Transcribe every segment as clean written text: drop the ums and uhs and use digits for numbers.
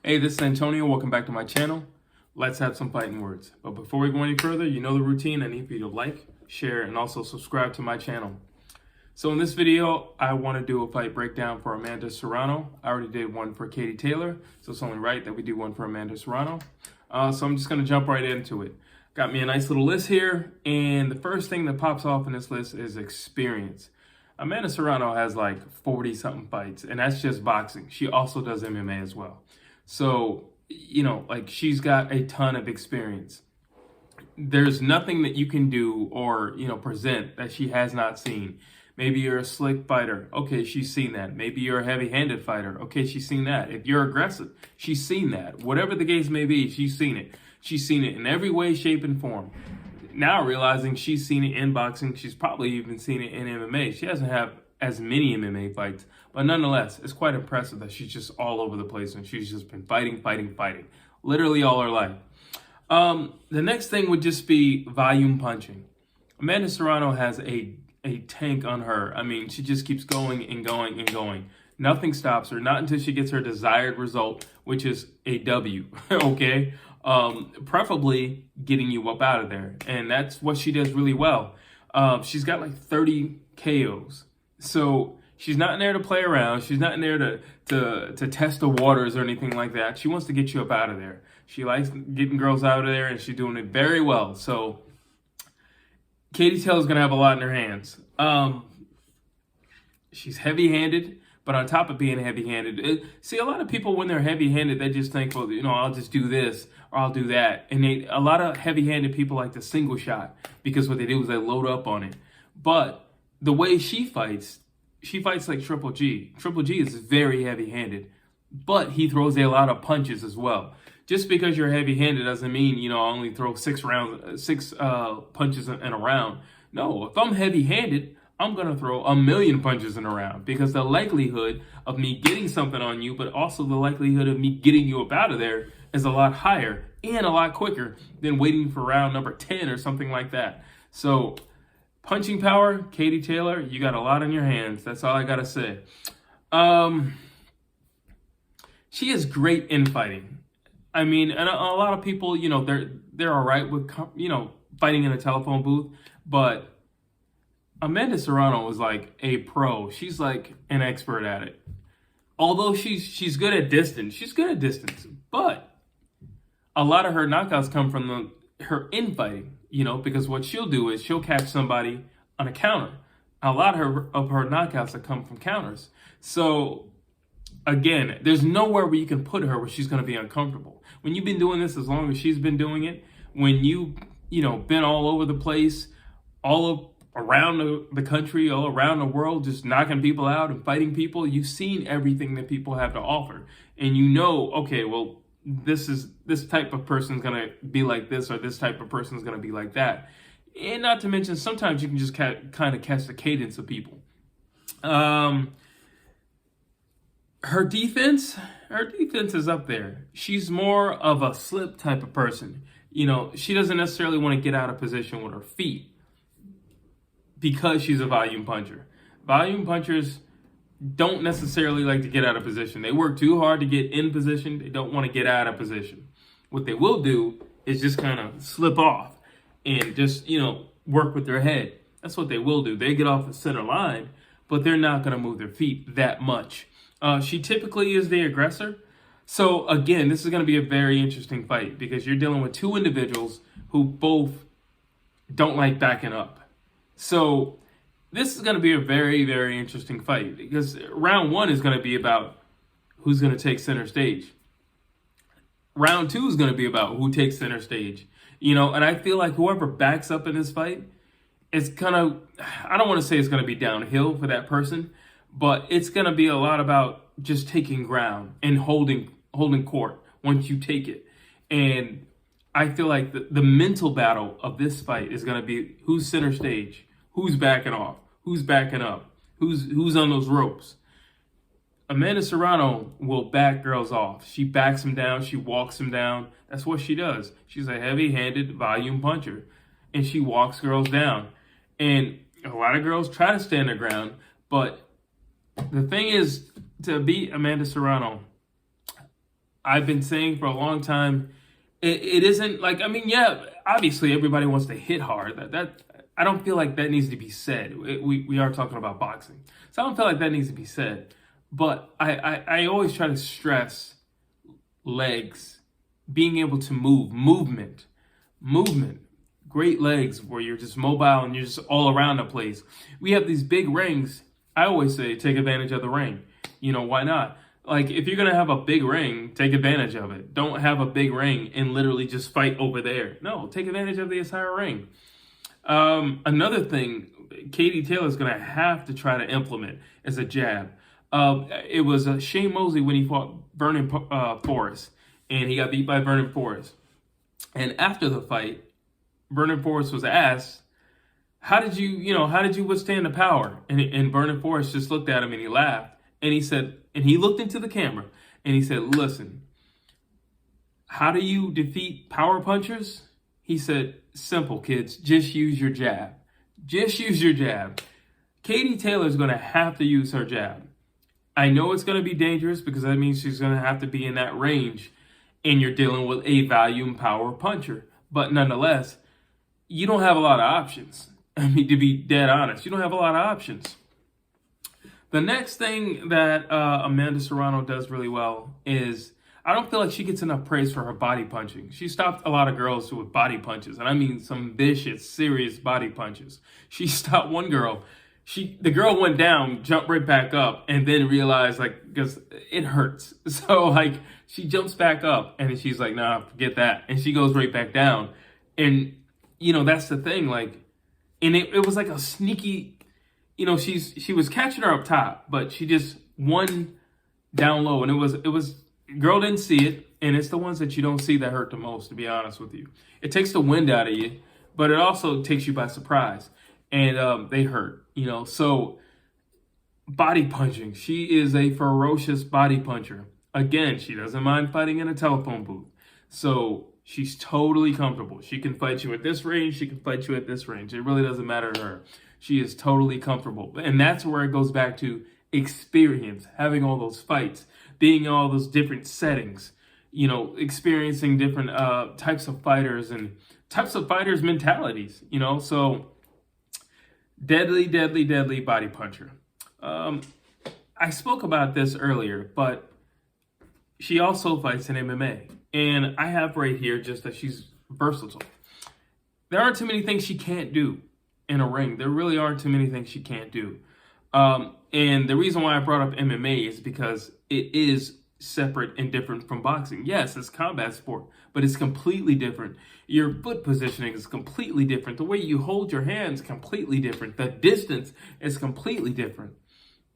Hey, this is Antonio. Welcome back to my channel. Let's have some fighting words. But before we go any further, you know the routine. I need for you to like, share, and also subscribe to my channel. So in this video, I want to do a fight breakdown for Amanda Serrano. I already did one for Katie Taylor, so it's only right that we do one for Amanda Serrano. So I'm just going to jump right into it. Got me a nice little list here, and the first thing that pops off in this list is experience. Amanda Serrano has like 40-something fights, and that's just boxing. She also does MMA as well. So, like she's got a ton of experience. There's nothing that you can do or, present that she has not seen. Maybe you're a slick fighter. Okay, she's seen that. Maybe you're a heavy-handed fighter. Okay, she's seen that. If you're aggressive, she's seen that. Whatever the case may be, she's seen it. She's seen it in every way, shape, and form. Now realizing she's seen it in boxing, she's probably even seen it in MMA. She doesn't have as many MMA fights, but nonetheless, it's quite impressive that she's just all over the place and she's just been fighting, literally all her life. The next thing would just be volume punching. Amanda Serrano has a tank on her. I mean, she just keeps going and going and going. Nothing stops her, not until she gets her desired result, which is a W, okay? Preferably getting you up out of there. And that's what she does really well. She's got like 30 KOs. So she's not in there to play around. She's not in there to test the waters or anything like that. She wants to get you up out of there. She likes getting girls out of there, and she's doing it very well. So Katie Taylor's going to have a lot in her hands. She's heavy-handed, but on top of being heavy-handed, see, a lot of people, when they're heavy-handed, they just think, well, I'll just do this or I'll do that. And a lot of heavy-handed people like to single shot because what they do is they load up on it. But the way she fights like Triple G. Triple G is very heavy-handed, but he throws a lot of punches as well. Just because you're heavy-handed doesn't mean, I only throw six punches in a round. No, if I'm heavy-handed, I'm going to throw 1,000,000 punches in a round because the likelihood of me getting something on you, but also the likelihood of me getting you up out of there is a lot higher and a lot quicker than waiting for round number 10 or something like that. So punching power, Katie Taylor, you got a lot in your hands. That's all I got to say. She is great in fighting. I mean, and a lot of people, they're all right with, fighting in a telephone booth. But Amanda Serrano is like a pro. She's like an expert at it. Although she's good at distance. She's good at distance. But a lot of her knockouts come from her infighting. Because what she'll do is she'll catch somebody on a counter. A lot of her knockouts that come from counters. So, again, there's nowhere where you can put her where she's going to be uncomfortable. When you've been doing this as long as she's been doing it, when you've, been all over the place, all around the country, all around the world, just knocking people out and fighting people, you've seen everything that people have to offer. And okay, well, this type of person is going to be like this, or this type of person is going to be like that. And not to mention, sometimes you can just kind of catch the cadence of people. Her defense is up there. She's more of a slip type of person. She doesn't necessarily want to get out of position with her feet because she's a volume puncher. Volume punchers don't necessarily like to get out of position. They work too hard to get in position. They don't want to get out of position. What they will do is just kind of slip off and just, work with their head. That's what they will do. They get off the center line, but they're not going to move their feet that much. She typically is the aggressor. So, again, this is going to be a very interesting fight because you're dealing with two individuals who both don't like backing up. So this is going to be a very, very interesting fight because round one is going to be about who's going to take center stage. Round two is going to be about who takes center stage. And I feel like whoever backs up in this fight, it's kind of, I don't want to say it's going to be downhill for that person, but it's going to be a lot about just taking ground and holding court once you take it. And I feel like the mental battle of this fight is going to be who's center stage, who's backing off, who's backing up, who's on those ropes. Amanda Serrano will back girls off. She backs them down. She walks them down. That's what she does. She's a heavy-handed volume puncher, and she walks girls down. And a lot of girls try to stand their ground, but the thing is, to beat Amanda Serrano, I've been saying for a long time, it isn't like, I mean, yeah, obviously everybody wants to hit hard. That I don't feel like that needs to be said. We are talking about boxing. So I don't feel like that needs to be said. But I always try to stress legs, being able to move, movement, great legs where you're just mobile and you're just all around the place. We have these big rings. I always say take advantage of the ring. You know, why not? Like, if you're going to have a big ring, take advantage of it. Don't have a big ring and literally just fight over there. No, take advantage of the entire ring. Another thing Katie Taylor's going to have to try to implement is a jab. It was Shane Mosley when he fought Vernon Forrest, and he got beat by Vernon Forrest. And after the fight, Vernon Forrest was asked, how did you withstand the power? And Vernon Forrest just looked at him and he laughed. And he said, and he looked into the camera and he said, listen, how do you defeat power punchers? He said, simple, kids, just use your jab. Just use your jab. Katie Taylor's going to have to use her jab. I know it's going to be dangerous because that means she's going to have to be in that range and you're dealing with a volume power puncher. But nonetheless, you don't have a lot of options. I mean, to be dead honest, you don't have a lot of options. The next thing that Amanda Serrano does really well is, I don't feel like she gets enough praise for her body punching. She stopped a lot of girls with body punches, and I mean some vicious, serious body punches. She stopped one girl. The girl went down, jumped right back up, and then realized, like, because it hurts. So, like, she jumps back up, and she's like, nah, forget that. And she goes right back down. And, you know, that's the thing, like, and it was like a sneaky, you know, she was catching her up top, but she just won down low. And it was girl didn't see it, and it's the ones that you don't see that hurt the most, to be honest with you. It takes the wind out of you, but it also takes you by surprise. And they hurt, you know. So body punching, she is a ferocious body puncher. Again, she doesn't mind fighting in a telephone booth. So she's totally comfortable. She can fight you at this range. She can fight you at this range. It really doesn't matter to her. She is totally comfortable. And that's where it goes back to experience, having all those fights, being in all those different settings, you know, experiencing different types of fighters and types of fighters' mentalities, you know. So deadly, deadly, deadly body puncher. I spoke about this earlier, but she also fights in MMA. And I have right here just that she's versatile. There aren't too many things she can't do in a ring. There really aren't too many things she can't do. And the reason why I brought up MMA is because it is separate and different from boxing. Yes, it's combat sport, but it's completely different. Your foot positioning is completely different. The way you hold your hands is completely different. The distance is completely different.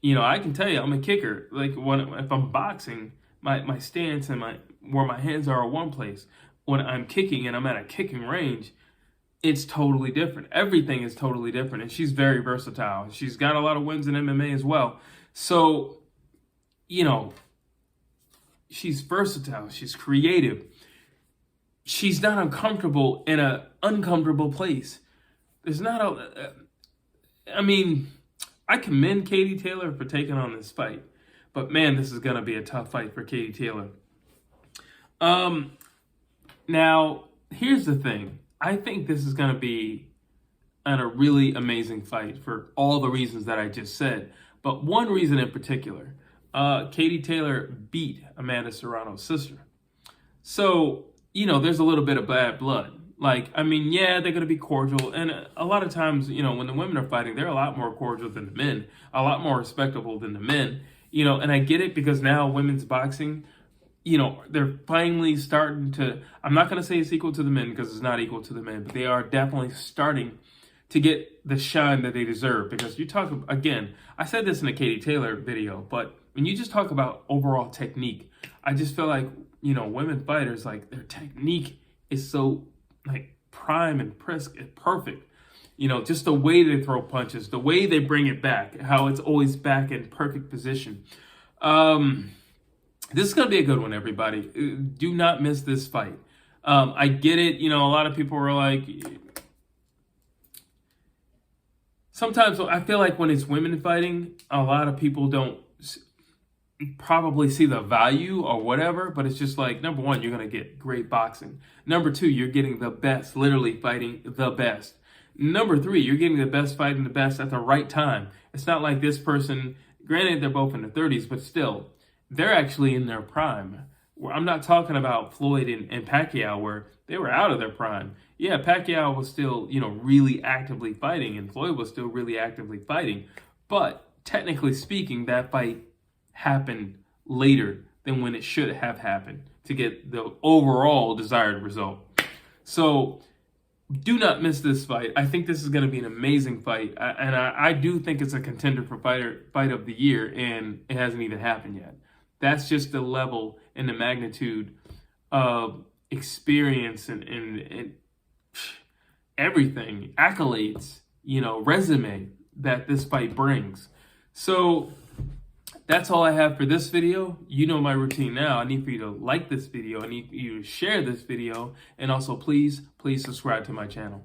You know, I can tell you, I'm a kicker. Like if I'm boxing, my stance and where my hands are one place. When I'm kicking and I'm at a kicking range, it's totally different. Everything is totally different. And she's very versatile. She's got a lot of wins in MMA as well. So, you know, she's versatile. She's creative. She's not uncomfortable in an uncomfortable place. There's not I mean, I commend Katie Taylor for taking on this fight. But man, this is going to be a tough fight for Katie Taylor. Now, here's the thing. I think this is going to be a really amazing fight for all the reasons that I just said. But one reason in particular, Katie Taylor beat Amanda Serrano's sister. So, you know, there's a little bit of bad blood. Like, I mean, yeah, they're going to be cordial. And a lot of times, you know, when the women are fighting, they're a lot more cordial than the men, a lot more respectable than the men. You know, and I get it because now women's boxing, you know, they're finally starting to, I'm not going to say it's equal to the men because it's not equal to the men, but they are definitely starting to get the shine that they deserve. Because you talk, again, I said this in a Katie Taylor video, but when you just talk about overall technique, I just feel like, you know, women fighters, like their technique is so like prime and perfect. You know, just the way they throw punches, the way they bring it back, how it's always back in perfect position. This is going to be a good one, everybody. Do not miss this fight. I get it. You know, a lot of people were like, sometimes I feel like when it's women fighting, a lot of people don't, probably see the value or whatever, but it's just like, number one, you're going to get great boxing. Number two, you're getting the best, literally fighting the best. Number three, you're getting the best fighting the best at the right time. It's not like this person, granted they're both in their 30s, but still, they're actually in their prime. I'm not talking about Floyd and Pacquiao where they were out of their prime. Yeah, Pacquiao was still, really actively fighting, and Floyd was still really actively fighting. But technically speaking, that fight happened later than when it should have happened to get the overall desired result. So do not miss this fight. I think this is going to be an amazing fight. I do think it's a contender for fight of the year, and it hasn't even happened yet. That's just the level and the magnitude of experience and everything, accolades, resume that this fight brings. So that's all I have for this video. You know my routine now. I need for you to like this video. I need for you to share this video. And also, please subscribe to my channel.